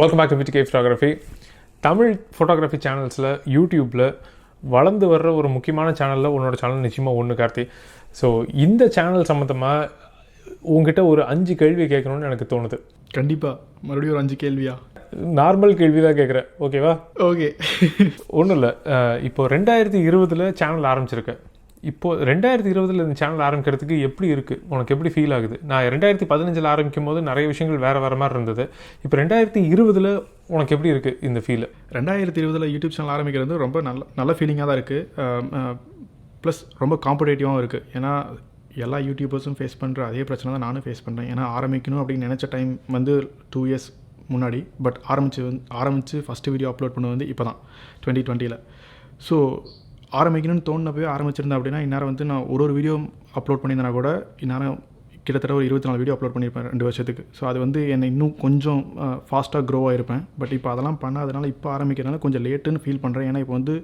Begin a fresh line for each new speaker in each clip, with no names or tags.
Welcome back to with photography. Tamil photography சேனல்ஸில் யூடியூப்பில் வளர்ந்து வர்ற ஒரு முக்கியமான சேனலில் உன்னோட சேனல் நிச்சயமாக ஒன்று கார்த்தி. ஸோ இந்த சேனல் சம்மந்தமாக உங்ககிட்ட ஒரு 5 கேள்வி கேட்கணும்னு எனக்கு தோணுது.
கண்டிப்பாக. மறுபடியும் ஒரு 5 கேள்வியா?
நார்மல் கேள்வி தான் கேட்குறேன், ஓகேவா?
ஓகே.
ஒன்றும் இல்லை, இப்போ 2020 சேனல் ஆரம்பிச்சிருக்கேன். இப்போது 2020 இந்த சேனல் ஆரம்பிக்கிறதுக்கு எப்படி இருக்குது, உனக்கு எப்படி ஃபீல் ஆகுது? நான் 2015 ஆரம்பிக்கும் போது நிறைய விஷயங்கள் வேறு மாதிரி இருந்தது. இப்போ 2020 உனக்கு எப்படி இருக்குது இந்த ஃபீல்?
2020 யூடியூப் சேனல் ஆரம்பிக்கிறது ரொம்ப நல்ல ஃபீலிங்காக தான் இருக்குது. ப்ளஸ் ரொம்ப காம்படேட்டிவாகவும் இருக்குது. ஏன்னா எல்லா யூடியூபர்ஸும் ஃபேஸ் பண்ணுற அதே பிரச்சனை தான் நானும் ஃபேஸ் பண்ணுறேன். ஏன்னா ஆரம்பிக்கணும் அப்படின்னு நினச்ச டைம் 2 இயர்ஸ் முன்னாடி. பட் ஆரம்பித்து ஃபஸ்ட்டு வீடியோ அப்லோட் பண்ணது இப்போ தான் 2020. ஸோ ஆரம்பிக்கணும்னு தோணுனப்பவே ஆரம்பிச்சிருந்தேன் அப்படின்னா இந்நேரம் நான் ஒரு வீடியோ அப்லோட் பண்ணியிருந்தேன்னா கூட இந்நேரம் கிட்டத்தட்ட ஒரு 24 வீடியோ அப்லோட் பண்ணியிருப்பேன் 2 வருஷத்துக்கு. ஸோ அது என்னை இன்னும் கொஞ்சம் ஃபாஸ்ட்டாக க்ரோ ஆகிருப்பேன். பட் இப்போ அதெல்லாம் பண்ணாதனால இப்போ ஆரம்பிக்கிறதுனால கொஞ்சம் லேட்டுன்னு ஃபீல் பண்ணுறேன். ஏன்னா இப்போ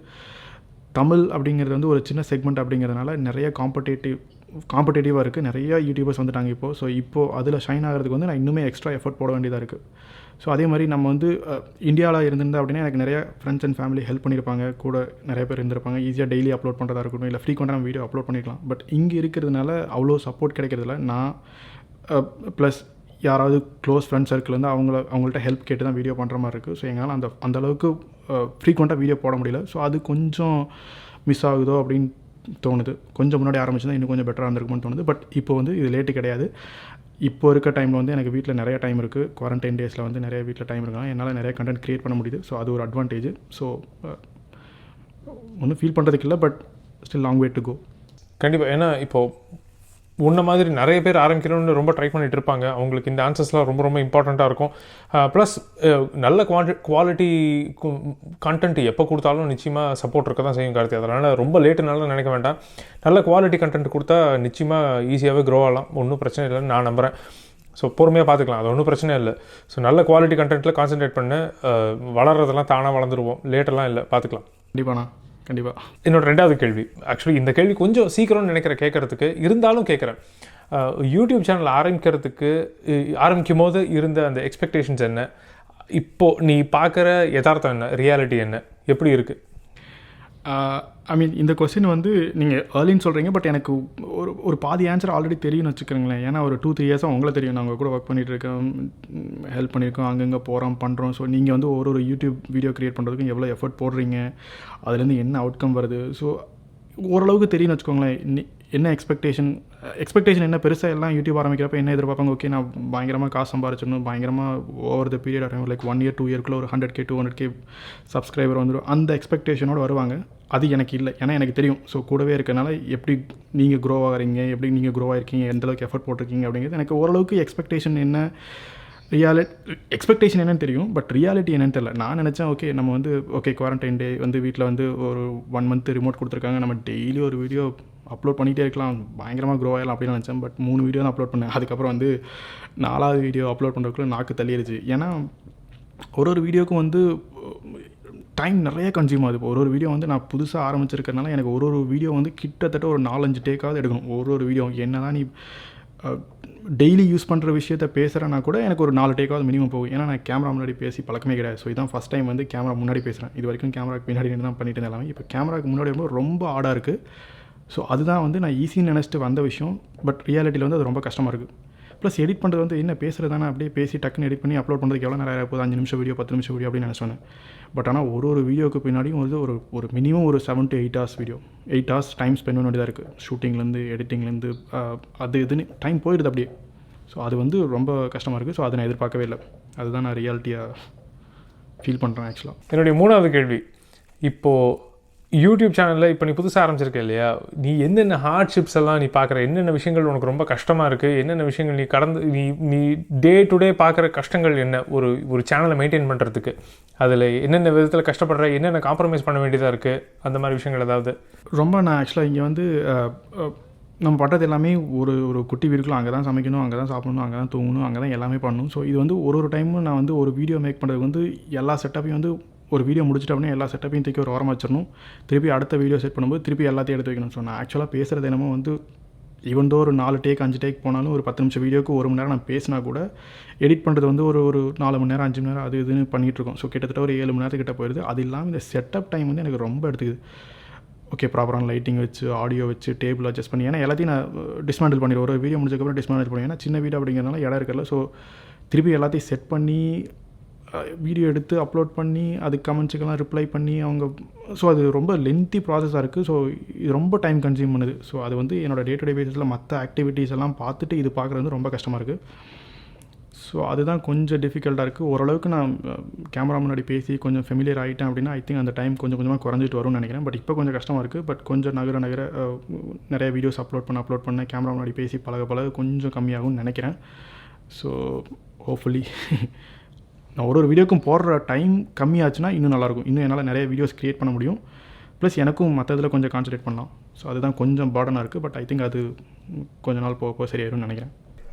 தமிழ் அப்படிங்கிறது ஒரு சின்ன செக்மெண்ட் அப்படிங்கிறதுனால நிறைய காம்படேட்டிவாக இருக்குது. நிறைய யூடியூபர்ஸ் வந்துட்டாங்க இப்போது. ஸோ இப்போது அதில் ஷைன் ஆகிறதுக்கு நான் இன்னுமே எக்ஸ்ட்ரா எஃபர்ட் போட வேண்டியதாக இருக்குது. ஸோ அதே மாதிரி நம்ம இந்தியாவில் இருந்திருந்தா அப்படின்னா எனக்கு நிறைய ஃப்ரெண்ட்ஸ் அண்ட் ஃபேமிலி ஹெல்ப் பண்ணியிருப்பாங்க, கூட நிறைய பேர் இருந்திருப்பாங்க. ஈஸியாக டெய்லி அப்லோட் பண்ணுறதா இருக்கட்டும், இல்லை ஃப்ரீக்வெண்ட்டாக நம்ம வீடியோ அப்லோட் பண்ணிக்கலாம். பட் இங்கே இருக்கிறதுனால அவ்வளோ சப்போர்ட் கிடைக்கிறதில்ல. நான் ப்ளஸ் யாராவது க்ளோஸ் ஃப்ரெண்ட்ஸ் சர்க்கிள்லேருந்து அவங்கள்ட்ட ஹெல்ப் கேட்டு தான் வீடியோ பண்ணுற மாதிரி இருக்குது. ஸோ எங்களால் அந்த அளவுக்கு ஃப்ரீக்வெண்ட்டாக வீடியோ போட முடியல. ஸோ அது கொஞ்சம் மிஸ் ஆகுதோ அப்படின்னு தோணுது. கொஞ்சம் முன்னாடி ஆரம்பிச்சுதான் இன்னும் கொஞ்சம் பெட்டராக இருந்திருக்கும்னு தோணுது. பட் இப்போ இது லேட்டு கிடையாது. இப்போ இருக்க டைமில் எனக்கு வீட்டில் நிறைய டைம் இருக்குது. குவாரண்டைன் டேஸில் நிறைய வீட்டில் டைம் இருக்குன்னா என்னால் நிறைய கண்டென்ட் க்ரியேட் பண்ண முடியுது. ஸோ அது ஒரு அட்வான்டேஜ். ஸோ ஒன்றும் ஃபீல் பண்ணுறதுக்கு இல்லை, but still long way to go.
கண்டிப்பாக. ஏன்னா இப்போது உன்ன மாதிரி நிறைய பேர் ஆரம்பிக்கணும்னு ரொம்ப ட்ரை பண்ணிகிட்டு இருப்பாங்க. அவங்களுக்கு இந்த ஆன்சர்ஸ்லாம் ரொம்ப ரொம்ப இம்பார்ட்டண்ட்டாக இருக்கும். ப்ளஸ் நல்ல குவாலிட்டி கண்டென்ட் எப்போ கொடுத்தாலும் நிச்சயமாக சப்போர்ட் இருக்க தான் செய்யும் கார்த்தி. அதனால் ரொம்ப லேட்டுனாலும் நினைக்க வேண்டாம். நல்ல குவாலிட்டி கண்டென்ட் கொடுத்தா நிச்சயமாக ஈஸியாகவே க்ரோ ஆகலாம். ஒன்றும் பிரச்சனை இல்லைன்னு நான் நம்புகிறேன். ஸோ பொறுமையாக பார்த்துக்கலாம், அது ஒன்றும் பிரச்சனை இல்லை. ஸோ நல்ல குவாலிட்டி கண்டென்ட்டில் கான்சன்ட்ரேட் பண்ண வளர்கிறதெல்லாம் தானாக வளர்ந்துருவோம். லேட்டெல்லாம் இல்லை, பார்த்துக்கலாம்.
கண்டிப்பாண்ணா, கண்டிப்பாக.
என்னோட 2வது கேள்வி, ஆக்சுவலி இந்த கேள்வி கொஞ்சம் சீக்கிரம்னு நினைக்கிறேன் கேட்குறதுக்கு, இருந்தாலும் கேட்குறேன். யூடியூப் சேனல் ஆரம்பிக்கும் போது இருந்த அந்த எக்ஸ்பெக்டேஷன்ஸ் என்ன, இப்போது நீ பார்க்குற யதார்த்தம் என்ன, ரியாலிட்டி என்ன, எப்படி இருக்குது?
இந்த கொஸ்டின் நீங்கள் ஏர்லின்னு சொல்கிறீங்க. பட் எனக்கு ஒரு பாதி ஆன்சர் ஆல்ரெடி தெரியும்னு வச்சுக்கிறீங்களேன். ஏன்னா ஒரு 2-3 இயர்ஸாக உங்களை தெரியும். நாங்கள் கூட ஒர்க் பண்ணிகிட்ருக்கோம், ஹெல்ப் பண்ணியிருக்கோம், அங்கங்கே பண்ணுறோம். ஸோ நீங்கள் ஒரு யூடியூப் வீடியோ க்ரியேட் பண்ணுறதுக்கு எவ்வளோ எஃபர்ட் போடுறீங்க, அதுலேருந்து என்ன அவுட்கம் வருது, ஸோ ஓரளவுக்கு தெரியும்னு வச்சுக்கோங்களேன். என்ன எக்ஸ்பெக்டேஷன் என்ன பெருசாக எல்லாம் யூடியூப் ஆரம்பிக்கிறப்ப என்ன எதிர்பார்ப்பாங்க, ஓகே நான் பயங்கரமாக காசு சம்பாரிச்சிடணும், பயங்கரமாக over the period of time like 1 year 2 இயர்க்குள்ளே ஒரு 100K 200K சப்ஸ்கிரைபர் வந்துடும். அந்த எக்ஸ்பெக்டேஷனோடு வருவாங்க. அது எனக்கு இல்லை, ஏன்னா எனக்கு தெரியும். ஸோ கூடவே இருக்கனால எப்படி நீங்கள் க்ரோ ஆகிறீங்க, எப்படி நீங்கள் க்ரோ ஆகிருக்கீங்க, எந்தளவுக்கு எஃபர்ட் போட்டிருக்கீங்க அப்படிங்கிறது எனக்கு ஓரளவுக்கு எக்ஸ்பெக்டேஷன் என்னன்னு தெரியும். பட் ரியாலிட்டி என்னன்னு தெரியல. நான் நினச்சேன் ஓகே நம்ம ஓகே குவாரண்டைன் டே வீட்டில் ஒரு 1 மந்த் ரிமோட் கொடுத்துருக்காங்க, நம்ம டெய்லி ஒரு வீடியோ அப்லோட் பண்ணிகிட்டே இருக்கலாம், பயங்கரமாக க்ரோ ஆகலாம் அப்படின்னு நினச்சேன். பட் 3 வீடியோ தான் அப்லோட் பண்ணேன். அதுக்கப்புறம் 4வது வீடியோ அப்லோட் பண்ணுறதுக்குள்ள நாக்கு தள்ளிடுச்சு. ஏன்னா ஒரு வீடியோக்கும் டைம் நிறைய கன்சியூம் ஆகுது. இப்போ ஒரு வீடியோ நான் புதுசாக ஆரம்பிச்சிருக்கிறதுனால எனக்கு ஒரு வீடியோ கிட்டத்தட்ட ஒரு 4-5 டேக்காவது எடுக்கணும். ஒரு வீடியோ என்ன தான் நீ டெய்லி யூஸ் பண்ணுற விஷயத்த பேசுகிறேன்னா கூட எனக்கு ஒரு 4 டேக்காவது மினிமம் போகும். ஏன்னா நான் கேமரா முன்னாடி பேசி பழக்கமே கிடையாது. ஸோ இதான் ஃபஸ்ட் டைம் கேமரா முன்னாடி பேசுகிறேன். இது வரைக்கும் கேமராக்கு பின்னாடி தான் பண்ணிட்டு இருந்தேன் எல்லாமே. இப்போ கேமராக்கு முன்னாடி ரொம்ப ஆடாக இருக்குது. ஸோ அதுதான் நான் ஈஸின்னு நினச்சிட்டு வந்த விஷயம். பட் ரியாலிட்டியில் அது ரொம்ப கஷ்டமாக இருக்குது. ப்ளஸ் எடிட் பண்ணுறது என்ன பேசுகிறது தானே, அப்படியே பேசி டக்குன்னு எடிட் பண்ணி அப்லோட் பண்ணுறதுக்கு எவ்வளோ நேரம் போகுது, 5 நிமிஷம் வீடியோ 10 நிமிஷம் வீடியோ அப்படின்னு நினச்சோன்னே. பட் ஆனால் ஒரு வீடியோக்கு பின்னாடியும் ஒரு மினிமம் ஒரு 7 to 8 hours video, 8 hours time spend பண்ண வேண்டியதாக இருக்குது. ஷூட்டிங்லேருந்து எடிட்டிங்லேருந்து அது இதுன்னு டைம் போயிடுது அப்படியே. ஸோ அது ரொம்ப கஷ்டமாக இருக்குது. ஸோ அதை நான் எதிர்பார்க்கவே இல்லை. அதுதான் நான் ரியாலிட்டியாக ஃபீல் பண்ணுறேன் ஆக்சுவலாக.
என்னுடைய 3வது கேள்வி, இப்போது யூடியூப் சேனலில் இப்போ நீ புதுசாக ஆரம்பிச்சிருக்க இல்லையா, நீ என்னென்ன ஹார்ட்ஷிப்ஸ் எல்லாம் நீ பார்க்குற, என்னென்ன விஷயங்கள் உனக்கு ரொம்ப கஷ்டமாக இருக்குது, என்னென்ன விஷயங்கள் நீ டே டு டே பார்க்குற கஷ்டங்கள் என்ன, ஒரு சேனலை மெயின்டைன் பண்ணுறதுக்கு அதில் என்னென்ன விதத்தில் கஷ்டப்படுற, என்னென்ன காம்ப்ரமைஸ் பண்ண வேண்டியதாக இருக்குது, அந்த மாதிரி விஷயங்கள் ஏதாவது?
நான் ஆக்சுவலாக இங்கே நம்ம பண்ணுறது எல்லாமே ஒரு குட்டி வீடுக்குள்ள அங்கே தான் சமைக்கணும், அங்கே தான் சாப்பிடணும், அங்கே தான் தூங்கணும், அங்கே தான் எல்லாமே பண்ணணும். ஸோ இது ஒரு டைமும் நான் ஒரு வீடியோ மேக் பண்ணுறது எல்லா செட்டப்பையும் ஒரு வீடியோ முடிச்சிட்டு அப்படின்னா எல்லா செட்டப்பையும் தூக்கி ஒரு ஓரமாக வச்சிடணும். திருப்பி அடுத்த வீடியோ செட் பண்ணும்போது திருப்பி எல்லாத்தையும் எடுத்து வைக்கணும். ஸோ நான் ஆக்சுவலாக பேசுகிறது என்னமோ ஈவன் தோ ஒரு 4 டேக் 5 டேக் போனாலும் ஒரு 10 நிமிஷம் வீடியோக்கு 1 மணி நேரம் நான் பேசினா கூட எடிட் பண்ணுறது வந்து ஒரு 4 மணி நேரம் 5 மணி நேரம் அது இதுன்னு பண்ணிகிட்ருக்கோம். ஸோ கிட்டத்தட்ட ஒரு 7 மணி நேரத்துக்கிட்ட போயிடுது. அது இல்லாமல் இந்த செட்டப் டைம் வந்து எனக்கு ரொம்ப எடுத்துக்குது. ஓகே, ப்ராப்பரான லைட்டிங் வச்சு, ஆடியோ வச்சு, டேபிள் அட்ஜஸ்ட் பண்ணி, ஏன்னா எல்லாத்தையும் நான் டிஸ்மேண்டில் பண்ணிடுவேன். ஒரு வீடியோ முடிஞ்சதுக்கப்புறம் டிஸ்மேண்டில் பண்ணுவேன். ஏன்னா சின்ன வீடியோ அப்படிங்கிறதுனால இடம் இருக்கல. ஸோ திருப்பி எல்லாத்தையும் செட் பண்ணி வீடியோ எடுத்து அப்லோட் பண்ணி அதுக்கு கமெண்ட்ஸுக்கெல்லாம் ரிப்ளை பண்ணி அவங்க, ஸோ அது ரொம்ப லென்த்தி ப்ராசஸாக இருக்குது. ஸோ இது ரொம்ப டைம் கன்சியூம் பண்ணுது. ஸோ அது வந்து என்னோடய டே டு டே பேஸில் மற்ற ஆக்டிவிட்டீஸ் எல்லாம் பார்த்துட்டு இது பார்க்குறது வந்து ரொம்ப கஷ்டமாக இருக்குது. ஸோ அதுதான் கொஞ்சம் டிஃபிகல்ட்டாக இருக்குது. ஓரளவுக்கு நான் கேமரா முன்னாடி பேசி கொஞ்சம் ஃபெமிலியர் ஆகிட்டேன் அப்படின்னா ஐ திங்க் அந்த டைம் கொஞ்சம் கொஞ்சமாக குறைஞ்சிட்டு வரும்னு நினைக்கிறேன். பட் இப்போ கொஞ்சம் கஷ்டமாக இருக்குது. பட் கொஞ்சம் நகர நிறைய வீடியோஸ் அப்லோட் பண்ண கேமரா முன்னாடி பேசி பழக கொஞ்சம் கம்மியாகும்னு நினைக்கிறேன். ஸோ ஹோப்ஃபுல்லி நான் ஒரு வீடியோக்கும் போடுற டைம் கம்மியாச்சுன்னா இன்னும் நல்லாயிருக்கும். இன்னும் என்னால் நிறைய வீடியோஸ் க்ரியேட் பண்ண முடியும். ப்ளஸ் எனக்கும் மற்ற இதில் கொஞ்சம் கான்சன்ட்ரேட் பண்ணலாம். ஸோ அதுதான் கொஞ்சம் பர்டனாக இருக்குது. பட் ஐ திங்க் அது கொஞ்ச நாள் போக சரியாயிரும்னு நினைக்கிறேன்.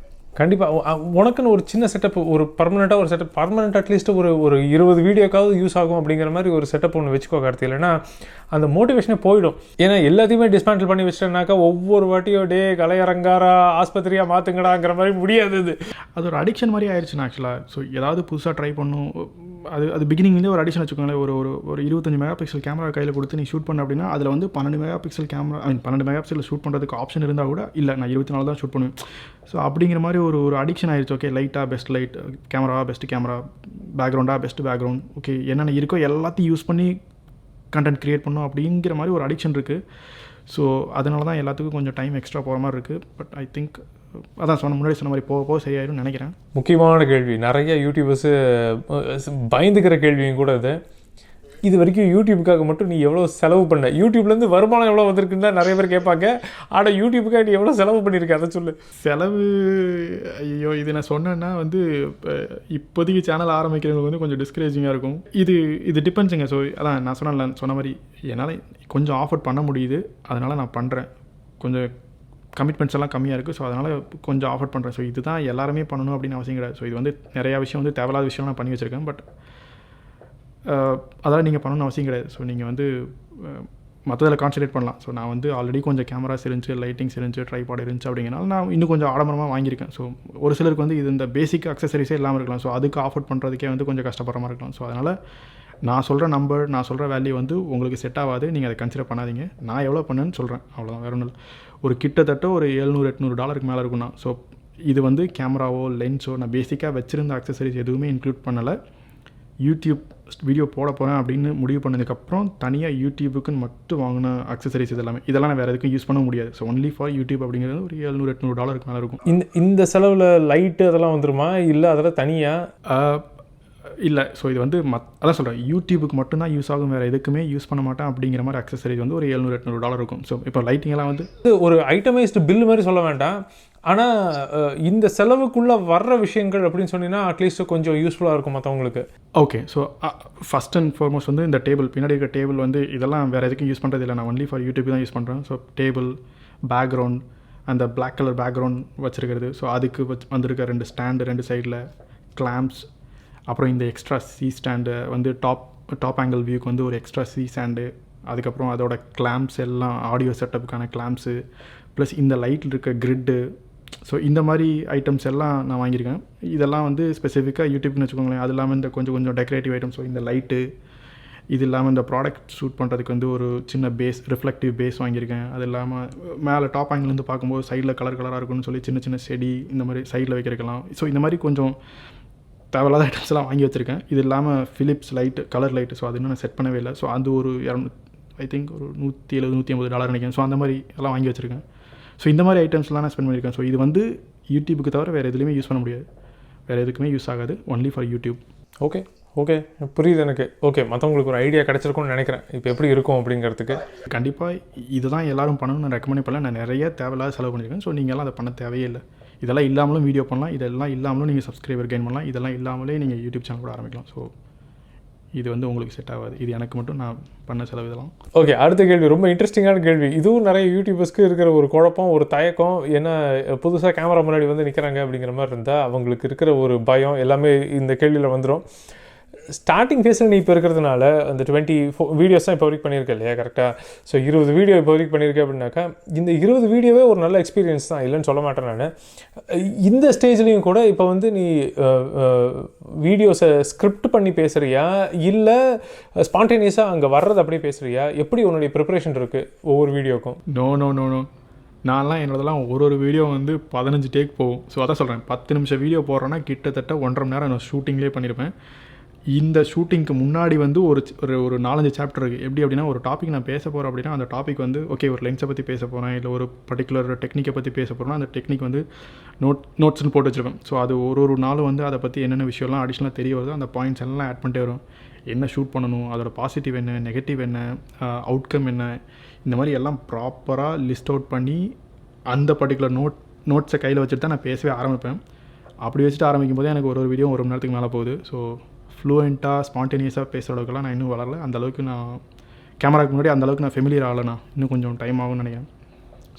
கண்டிப்பாக உனக்குன்னு ஒரு சின்ன செட்டப், ஒரு பர்மனெண்ட்டாக ஒரு செட்டப், பர்மனெண்ட் அட்லீஸ்ட் ஒரு 20 வீடியோக்காவது யூஸ் ஆகும் அப்படிங்கிற மாதிரி ஒரு செட்டப் ஒன்று வச்சுக்கோ கார்த்தி. இல்லைன்னா அந்த மோட்டிவேஷனே போயிடும். ஏன்னா எல்லாத்தையுமே டிஸ்மேண்டில் பண்ணி வச்சிட்டேன்னாக்கா ஒவ்வொரு வாட்டியும் டே கலையரங்காரா ஆஸ்பத்திரியாக மாற்றுங்கடாங்கிற மாதிரி முடியாது. அது
ஒரு அடிக்ஷன் மாதிரி ஆயிடுச்சுன்னா ஆக்சுவலாக. ஸோ ஏதாவது புதுசாக ட்ரை பண்ணும். அது பிகினிங்லேயே ஒரு அடிஷன் வச்சுக்கோங்களேன். ஒரு 25 மெகா பிக்சல் கேமரா கையில் கொடுத்து நீ ஷூட் பண்ண அப்படின்னா அதில் வந்து 12 mega pixel camera 12 mega pixel shoot பண்ணுறதுக்கு ஆப்ஷன் இருந்தால் கூட இல்லை நான் 24 தான் ஷூட் பண்ணுவேன். ஸோ அப்படிங்கிற மாதிரி ஒரு அடிக்ஷன் ஆயிடுச்சு. ஓகே, லைட்டாக பெஸ்ட் லைட், கேமராவாக பெஸ்ட்டு கேமரா, பேக்ரவுண்டாக பெஸ்ட்டு பேக்ரவுண்ட், ஓகே என்னென்ன இருக்கோ எல்லாத்தையும் யூஸ் பண்ணி கண்டென்ட் க்ரியேட் பண்ணணும் அப்படிங்கிற மாதிரி ஒரு அடிக்ஷன் இருக்குது. ஸோ அதனால தான் எல்லாத்துக்கும் கொஞ்சம் டைம் எக்ஸ்ட்ரா போகிற மாதிரி இருக்குது. பட் ஐ திங்க் அதான் முன்னாடி சொன்ன மாதிரி போக சரியாயிடும் நினைக்கிறேன்.
முக்கியமான கேள்வி, நிறைய யூடியூபர்ஸு பயந்துக்கிற கேள்வியும் கூட இது வரைக்கும் யூடியூப்புக்காக மட்டும் நீ எவ்வளோ செலவு பண்ண, யூடியூப்லேருந்து வருமானம் எவ்வளோ வந்திருக்குன்னு தான் நிறைய பேர் கேட்பாங்க. ஆனால் யூடியூப்புக்காக நீ எவ்வளோ செலவு பண்ணியிருக்க அதை சொல்லு.
செலவு, ஐயோ இது நான் சொன்னேன்னா வந்து இப்போதைக்கு சேனல் ஆரம்பிக்கிறவங்களுக்கு வந்து கொஞ்சம் டிஸ்கரேஜிங்காக இருக்கும். இது டிபெண்ட்ஸுங்க. ஸோ அதான் நான் சொன்ன மாதிரி என்னால் கொஞ்சம் ஆஃபர்ட் பண்ண முடியுது, அதனால் நான் பண்ணுறேன். கொஞ்சம் கமிட்மெண்ட்ஸ் எல்லாம் கம்மியாக இருக்குது. ஸோ அதனால் கொஞ்சம் ஆஃபர்ட் பண்ணுறேன். ஸோ இதுதான் எல்லாருமே பண்ணணும் அப்படின்னு அவசியம் கிடையாது. ஸோ இது வந்து நிறையா விஷயம் வந்து தேவையில்லாத விஷயம் நான் பண்ணி வச்சுருக்கேன். பட் அதெல்லாம் நீங்கள் பண்ணணும்னு அவசியம் கிடையாது. ஸோ நீங்கள் வந்து மற்றதில் கான்சன்ட்ரேட் பண்ணலாம். ஸோ நான் வந்து ஆல்ரெடி கொஞ்சம் கேமராஸ் இருந்துச்சு, லைட்டிங்ஸ் இருந்துச்சு, ட்ரைபாட் இருந்துச்சு அப்படிங்கிறனால நான் இன்னும் கொஞ்சம் ஆடம்பரமாக வாங்கியிருக்கேன். ஸோ ஒரு சிலருக்கு வந்து இது இந்த பேசிக் அக்சசரிஸே இல்லாமல் இருக்கலாம். ஸோ அதுக்கு ஆஃபர்ட் பண்ணுறதுக்கே வந்து கொஞ்சம் கஷ்டப்படுற மாதிரி இருக்கலாம். ஸோ அதனால் நான் சொல்கிற நம்பர், நான் சொல்கிற வேல்யூ வந்து உங்களுக்கு செட் ஆகாது. நீங்கள் அதை கன்சிடர் பண்ணாதீங்க. நான் எவ்வளோ பண்ணேன்னு சொல்கிறேன், அவ்வளோதான், வேறு ஒன்றும் இல்லை. ஒரு கிட்டத்தட்ட ஒரு $700-800 மேலே இருக்குண்ணா. ஸோ இது வந்து கேமராவோ லென்ஸோ நான் பேசிக்காக வச்சுருந்த அக்சசரிஸ் எதுவுமே இன்க்ளூட் பண்ணலை. யூடியூப் வீடியோ போட போகிறேன் அப்படின்னு முடிவு பண்ணதுக்கப்புறம் தனியாக யூடியூபுக்குன்னு மட்டும் வாங்கின அக்சசரிஸ் இதெல்லாம் நான் வேறு எதுக்கும் யூஸ் பண்ண முடியாது. ஸோ ஒன்லி ஃபார் யூடியூப் அப்படிங்கிறது ஒரு $700-800 மேலே இருக்கும்.
இந்த செலவில் லைட்டு அதெல்லாம் வந்துருமா, இல்லை அதெல்லாம் தனியாக?
இல்லை. ஸோ இது வந்து அதான் சொல்கிறேன், யூடியூபுக்கு மட்டும்தான் யூஸ் ஆகும், வேறு எதுக்குமே யூஸ் பண்ண மாட்டேன் அப்படிங்கிற மாதிரி அக்சசரிஸ் வந்து ஒரு $700-800 இருக்கும். ஸோ இப்போ லைட்டிங்கெல்லாம் வந்து
ஒரு ஐட்டமைஸ்டு பில் மாதிரி சொல்ல வேண்டாம். ஆனால் இந்த செலவுக்குள்ளே வர்ற விஷயங்கள் அப்படின்னு சொன்னீங்கன்னா அட்லீஸ்ட் கொஞ்சம் யூஸ்ஃபுல்லாக இருக்கும் மற்றவங்களுக்கு.
Okay, so first and foremost வந்து இந்த டேபிள், பின்னாடி இருக்க டேபிள் வந்து இதெல்லாம் வேறு எதுக்கும் யூஸ் பண்ணுறது இல்லை. நான் ஒன்லி ஃபார் யூடியூப் தான் யூஸ் பண்ணுறேன். ஸோ டேபிள், பேக்ரவுண்ட், அந்த பிளாக் கலர் பேக்ரவுண்ட் வச்சுருக்கிறது, ஸோ அதுக்கு வந்திருக்க 2 ஸ்டாண்டு 2 சைடில், கிளாம்ப்ஸ், அப்புறம் இந்த எக்ஸ்ட்ரா சி ஸ்டாண்டு வந்து டாப் ஆங்கிள் வியூக்கு வந்து ஒரு எக்ஸ்ட்ரா சி ஸ்டாண்டு, அதுக்கப்புறம் அதோட கிளாம்ப்ஸ் எல்லாம் ஆடியோ செட்டப்புக்கான கிளாம்ப்ஸு, ப்ளஸ் இந்த லைட்டில் இருக்க கிரிட்டு. ஸோ இந்த மாதிரி ஐட்டம்ஸ் எல்லாம் நான் வாங்கியிருக்கேன். இதெல்லாம் வந்து ஸ்பெசிஃபிக்காக யூடியூப்னு வச்சுக்கோங்களேன். அது இல்லாமல் இந்த கொஞ்சம் டெக்கரேட்டிவ் ஐட்டம்ஸ், ஸோ இந்த லைட்டு, இது இல்லாமல் இந்த ப்ராடக்ட் ஷூட் பண்ணுறதுக்கு வந்து ஒரு சின்ன பேஸ், ரிஃப்ளெக்டிவ் பேஸ் வாங்கியிருக்கேன். அது இல்லாமல் மேலே டாப் ஆங்கிலேருந்து பார்க்கும்போது சைடில் கலராக இருக்குன்னு சொல்லி சின்ன செடி இந்த மாதிரி சைடில் வைக்கிறக்கலாம். ஸோ இந்த மாதிரி கொஞ்சம் தேவையில்லாத ஐட்டம்ஸ்லாம் வாங்கி வச்சுருக்கேன். இது இல்லாமல் Philips light, colour light, so அது இன்னும் நான் செட் பண்ணவே இல்லை. ஸோ அது ஒரு ஐ திங்க் ஒரு $170-150 நினைக்கிறேன். ஸோ அந்த மாதிரி எல்லாம் வாங்கி வச்சுருக்கேன். ஸோ இந்த மாதிரி ஐட்டம்ஸ்லாம் நான் ஸ்பெண்ட் பண்ணியிருக்கேன். ஸோ இது வந்து யூடியூபுக்கு தவிர வேறு எதுலையுமே யூஸ் பண்ண முடியாது, வேறு எதுக்குமே யூஸ் ஆகாது, ஒன்லி ஃபார் யூடியூப்.
ஓகே புரியுது எனக்கு. ஓகே, மற்றவங்களுக்கு ஒரு ஐடியா கிடச்சிருக்கும்னு நினைக்கிறேன் இப்போ எப்படி இருக்கும் அப்படிங்கிறதுக்கு.
கண்டிப்பாக இதுதான் எல்லோரும் பண்ணணும்னு நான் ரெக்கமெண்ட் பண்ணல. நான் நிறைய தேவையில்லாத செலவு பண்ணியிருக்கேன். ஸோ நீங்கள்லாம் அதை பண்ண தேவையே இல்லை. இதெல்லாம் இல்லாமலும் வீடியோ பண்ணலாம், இதெல்லாம் இல்லாமலும் நீங்கள் சப்ஸ்கிரைபர் கெயின் பண்ணலாம், இதெல்லாம் இல்லாமலே நீங்கள் யூடியூப் சேனல் கூட ஆரம்பிக்கலாம். ஸோ இது வந்து உங்களுக்கு செட் ஆகாது. இது எனக்கு மட்டும் நான் பண்ண செலவு இதெல்லாம்.
ஓகே, அடுத்த கேள்வி ரொம்ப இன்ட்ரெஸ்டிங்கான கேள்வி. இதுவும் நிறைய யூடியூபர்ஸ்க்கு இருக்கிற ஒரு குழப்பம், ஒரு தயக்கம். ஏன்னா புதுசாக கேமரா முன்னாடி வந்து நிற்கிறாங்க அப்படிங்கிற மாதிரி இருந்தால் அவங்களுக்கு இருக்கிற ஒரு பயம் எல்லாமே இந்த கேள்வியில் வந்துடும். ஸ்டார்டிங் ஃபேஸில் நீ இப்போ இருக்கிறதுனால அந்த 24 வீடியோஸ் தான் இப்போ வரைக்கும் பண்ணியிருக்க இல்லையா கரெக்டாக? ஸோ 20 வீடியோ இப்போ வரைக்கும் பண்ணியிருக்கேன் அப்படின்னாக்கா இந்த 20 வீடியோவே ஒரு நல்ல எக்ஸ்பீரியன்ஸ் தான், இல்லைன்னு சொல்ல மாட்டேன் நான். இந்த ஸ்டேஜ்லேயும் கூட இப்போ வந்து நீ வீடியோஸை ஸ்கிரிப்ட் பண்ணி பேசுகிறியா இல்லை ஸ்பான்டேனியஸாக அங்கே வர்றது அப்படியே பேசுகிறியா? எப்படி உன்னுடைய ப்ரிப்பரேஷன் இருக்குது ஒவ்வொரு வீடியோக்கும்?
நோ நோ நோ நோ நான்லாம் என்னோடதெல்லாம் ஒரு வீடியோ வந்து 15 டேக் போகும். ஸோ அதான் சொல்கிறேன், 10 நிமிஷம் வீடியோ போடுறேன்னா கிட்டத்தட்ட 1.5 மணி நேரம் நான் ஷூட்டிங்லேயே பண்ணியிருப்பேன். இந்த ஷூட்டிங்க்கு முன்னாடி வந்து ஒரு 4-5 சாப்டர் இருக்குது. எப்படி அப்படின்னா, ஒரு டாபிக் நான் பேச போகிறேன் அப்படின்னா அந்த டாபிக் வந்து ஓகே ஒரு லென்ஸை பற்றி பேச போகிறேன், இல்லை ஒரு பர்டிகுலர் டெக்னிக்கை பற்றி பேச போகிறேன்னா அந்த டெக்னிக் வந்து நோட்ஸ்னு போட்டு வச்சுருப்பேன். ஸோ அது ஒரு நாள் வந்து அதை பற்றி என்னென்ன விஷயம்லாம் அடிஷ்னலாக தெரிய வருது, அந்த பாயிண்ட்ஸ் எல்லாம் ஆட் பண்ணிட்டே வரும். என்ன ஷூட் பண்ணணும், அதோட பாசிட்டிவ் என்ன, நெகட்டிவ் என்ன, அவுட்கம் என்ன, இந்த மாதிரி எல்லாம் ப்ராப்பராக லிஸ்ட் அவுட் பண்ணி அந்த பர்டிகுலர் நோட்ஸை கையில் வச்சுட்டு தான் நான் பேசவே ஆரம்பிப்பேன். அப்படி வச்சுட்டு ஆரம்பிக்கும் போதே எனக்கு ஒரு வீடியோ 1 மணி நேரத்துக்கு மேலே போகுது. ஸோ ஃப்ளூயண்ட்டாக ஸ்பான்டேனியஸாக பேசுகிற அளவுக்குலாம் நான் இன்னும் வளரல. அந்தளவுக்கு நான் கேமராக்கு முன்னாடி அந்தளவுக்கு நான் ஃபெமிலியர் ஆகலைண்ணா, இன்னும் கொஞ்சம் டைம் ஆகும்னு நினைக்கிறேன்.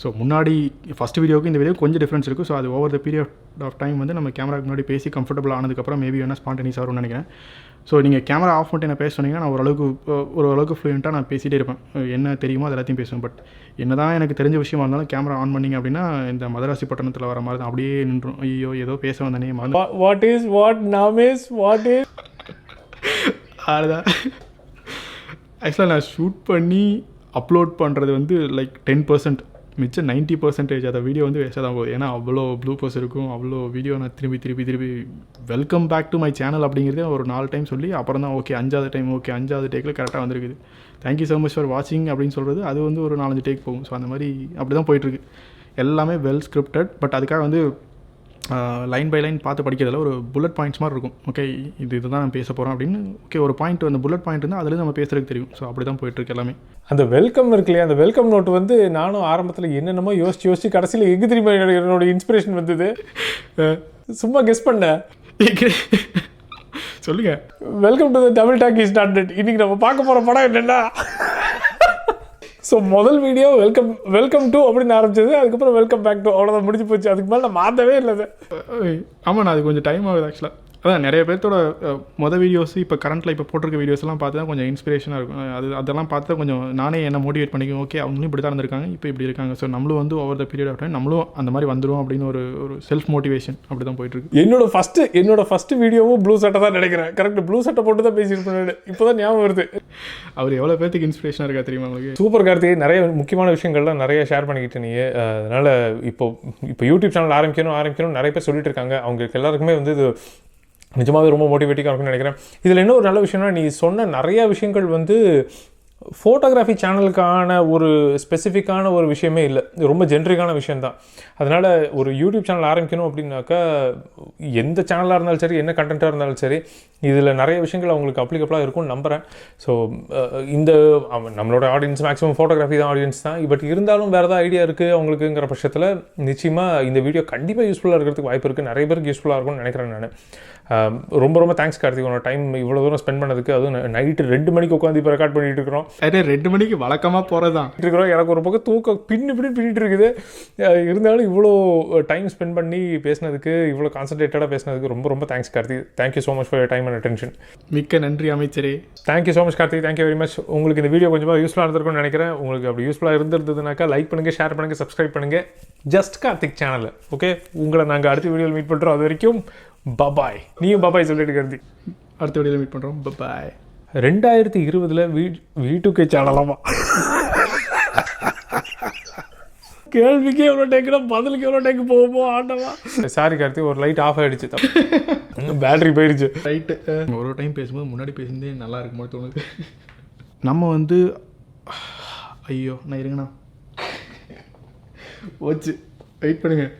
ஸோ முன்னாடி ஃபஸ்ட் வீடியோவுக்கு இந்த வீடியோ கொஞ்சம் டிஃப்ரென்ஸ் இருக்குது. ஸோ அது over the period of time வந்து நம்ம கேமராக்கு முன்னாடி பேசி கம்ஃபர்டபுள் ஆனதுக்கப்புறம் மேபி வேணால் ஸ்பான்டேனியஸ் ஆகும்னு நினைக்கிறேன். ஸோ நீங்கள் கேமரா ஆஃப் பண்ணிட்டு என்ன பேச சொன்னீங்கன்னா நான் ஓரளவுக்கு ஃப்ளூயண்ட்டாக நான் பேசிகிட்டே இருப்பேன், என்ன தெரியுமோ அது எல்லாத்தையும் பேசுவேன். பட் என்ன தான் எனக்கு தெரிஞ்ச விஷயமா இருந்தாலும் கேமரா ஆன் பண்ணிங்க அப்படின்னா இந்த மதராசி பட்டணத்தில் வர மாதிரி தான் அப்படியே நின்றும். ஐயோ ஏதோ பேச வந்தனே
வாட் இஸ்
அதுதான். ஆக்சுவலாக நான் ஷூட் பண்ணி அப்லோட் பண்ணுறது வந்து லைக் 10%, மிச்சம் 90% அந்த வீடியோ வந்து வேஸ்ட்டாக தான் போகுது. ஏன்னா அவ்வளோ ப்ளூபர்ஸ் இருக்கும், அவ்வளோ வீடியோ நான் திருப்பி welcome back to my channel அப்படிங்கிறதே ஒரு 4 டைம் சொல்லி அப்புறம் தான் ஓகே 5வது டேக்கில் கரெக்டாக வந்திருக்குது. தேங்க்யூ ஸோ மச் ஃபார் வாட்சிங் அப்படின்னு சொல்கிறது அது வந்து ஒரு 4-5 டேக் போகும். ஸோ அந்த மாதிரி அப்படி தான் போயிட்டுருக்கு. எல்லாமே வெல் ஸ்கிரிப்டட். பட் அதுக்காக வந்து லைன் பை லைன் பார்த்து படிக்கிறதுல ஒரு புல்லட் பாயிண்ட்ஸ் மாதிரி இருக்கும். ஓகே இதுதான் நான் பேச போகிறோம் அப்படின்னு ஓகே ஒரு பாயிண்ட் அந்த புல்லட் பாயிண்ட் இருந்தால் அதுலேருந்து நம்ம பேசுறதுக்கு தெரியும். ஸோ அப்படி தான் போயிட்டுருக்கு எல்லாமே.
அந்த வெல்கம் இருக்கு இல்லையா, அந்த வெல்கம் நோட் வந்து நானும் ஆரம்பத்தில் என்னென்னமோ யோசிச்சு கடைசியில் எங்கே திரும்ப என்னோட இன்ஸ்பிரேஷன் வந்தது சும்மா கெஸ் பண்ணேன்.
சொல்லுங்க.
Welcome to the double talk is not dead. இன்னைக்கு நம்ம பார்க்க போகிற படம் என்னென்னா, ஸோ முதல் வீடியோ வெல்கம் டு அப்படின்னு ஆரம்பிச்சது, அதுக்கப்புறம் வெல்கம் பேக் டு, அவ்வளோதான் முடிஞ்சு போச்சு. அதுக்கு மேலே நான் மாற்றவே இல்லை.
ஆமாண்ணா அது கொஞ்சம் டைம் ஆகுது ஆக்சுவலாக. அதான் நிறைய பேர்த்தோட வீடியோஸ் இப்போ கரண்ட்டில் இப்போ போட்டிருக்க வீடியோஸ்லாம் பார்த்து தான் கொஞ்சம் இன்ஸ்பிரேஷனாக இருக்கும். அதெல்லாம் பார்த்து தான் கொஞ்சம் நானே என்ன மோட்டிவேட் பண்ணிக்குவேன். ஓகே அவங்களும் இப்படி தான் இருந்திருக்காங்க, இப்போ இப்படி இருக்காங்க. ஸோ நம்மளும் வந்து over the period of time நம்மளும் அந்த மாதிரி வந்துடும் அப்படின்னு ஒரு செல்ஃப் மோட்டிவேஷன் அப்படி தான் போயிட்டுருக்கு.
என்னோட ஃபஸ்ட்டு வீடியோவும் ப்ளூ சட்டை தான் நினைக்கிறேன். கரெக்ட், ப்ளூ சட்டை போட்டு தான் பேசியிருப்பேன். இப்போ தான் ஞாபகம் வருது.
அவர் எவ்வளோ பேர்த்துக்கு இன்ஸ்பிரேஷனாக இருக்கா தெரியுமா உங்களுக்கு?
சூப்பர் கார்த்திகை, நிறைய முக்கியமான விஷயங்கள்லாம் நிறைய ஷேர் பண்ணிக்கிட்டு நீ. அதனால் இப்போ யூடியூப் சேனல் ஆரம்பிக்கணும் நிறைய பேர் சொல்லிட்டு இருக்காங்க. அவங்களுக்கு எல்லாருக்குமே வந்து இது நிஜமாகவே ரொம்ப மோட்டிவேட்டிங்காக இருக்குன்னு நினைக்கிறேன். இதில் என்ன ஒரு நல்ல விஷயம்னா, நீ சொன்ன நிறையா விஷயங்கள் வந்து ஃபோட்டோகிராஃபி சேனலுக்கான ஒரு ஸ்பெசிஃபிக்கான ஒரு விஷயமே இல்லை, ரொம்ப ஜென்ரிக்கான விஷயந்தான். அதனால் ஒரு யூடியூப் சேனல் ஆரம்பிக்கணும் அப்படின்னாக்கா எந்த சேனலாக இருந்தாலும் சரி, என்ன கண்டென்ட்டாக இருந்தாலும் சரி, இதில் நிறைய விஷயங்கள் அவங்களுக்கு அப்ளிகபிளாக இருக்கும்னு நம்புகிறேன். ஸோ இந்த நம்மளோட ஆடியன்ஸ் மேக்ஸிமம் ஃபோட்டோகிராஃபி தான் ஆடியன்ஸ் தான். பட் இருந்தாலும் வேறு ஏதாவது ஐடியா இருக்குது அவங்களுக்குங்கிற பட்சத்தில் நிச்சயமாக இந்த வீடியோ கண்டிப்பாக யூஸ்ஃபுல்லாக இருக்கிறதுக்கு வாய்ப்பு இருக்குது. நிறைய பேருக்கு யூஸ்ஃபுல்லாக இருக்கும்னு நினைக்கிறேன் நான். ரொம்ப தேங்க்ஸ் கார்த்திக், உன்னோட டைம் இவ்வளோ தூரம் ஸ்பெண்ட் பண்ணதுக்கு. அதுவும் நைட்டு 2 மணிக்கு உட்காந்து இப்போ ரெக்கார்ட் பண்ணிட்டு இருக்கிறோம்.
2 மணிக்கு வழக்கமாக போகிறதான்
இருக்கிறோம். எனக்கு ஒரு பக்கம் தூக்கம் பின்னிட்டு இருக்குது. இருந்தாலும் இவ்வளோ டைம் ஸ்பெண்ட் பண்ணி பேசினதுக்கு, இவ்வளோ கான்சன்ட்ரேட்டடாக பேசினதுக்கு ரொம்ப thanks Karthik. Thank you so much for your time and attention.
மிக்க நன்றி அமைச்சரே.
Thank you so much Karthik, thank you very much. உங்களுக்கு இந்த வீடியோ கொஞ்சமாக யூஸ்ஃபுல்லாக இருந்திருக்கும்னு நினைக்கிறேன். உங்களுக்கு அப்படி யூஸ்ஃபுல்லாக இருந்திருந்ததுனாக்கா லைக் பண்ணுங்கள், ஷேர் பண்ணுங்கள், சப்ஸ்கிரைப் பண்ணுங்கள் ஜஸ்ட் கார்த்திக் சேனல். ஓகே, உங்களை நாங்கள் அடுத்த வீடியோவில் மீட் பண்ணுறோம். அது வரைக்கும் பபாய். நீயும் பபாய் சொல்லிட்டு கருதி
அடுத்த வீடியோவில் மீட் பண்ணுறோம். பபாய்.
2020 V2K சேனலாமா? கேள்விக்கு எவ்வளோ டேக்குனா பதிலுக்கு எவ்வளோ டேக்கு போகுமோ ஆண்டவா. சாரி கார்த்தி, ஒரு லைட் ஆஃப் ஆகிடுச்சு, பேட்டரி போயிடுச்சு.
ரைட்டு, ஒரு டைம் பேசும்போது முன்னாடி பேசுனதே நல்லா இருக்குமா தோணுது. நம்ம வந்து ஐயோ நான் இருங்கண்ணா போச்சு, வெயிட் பண்ணுங்கள்.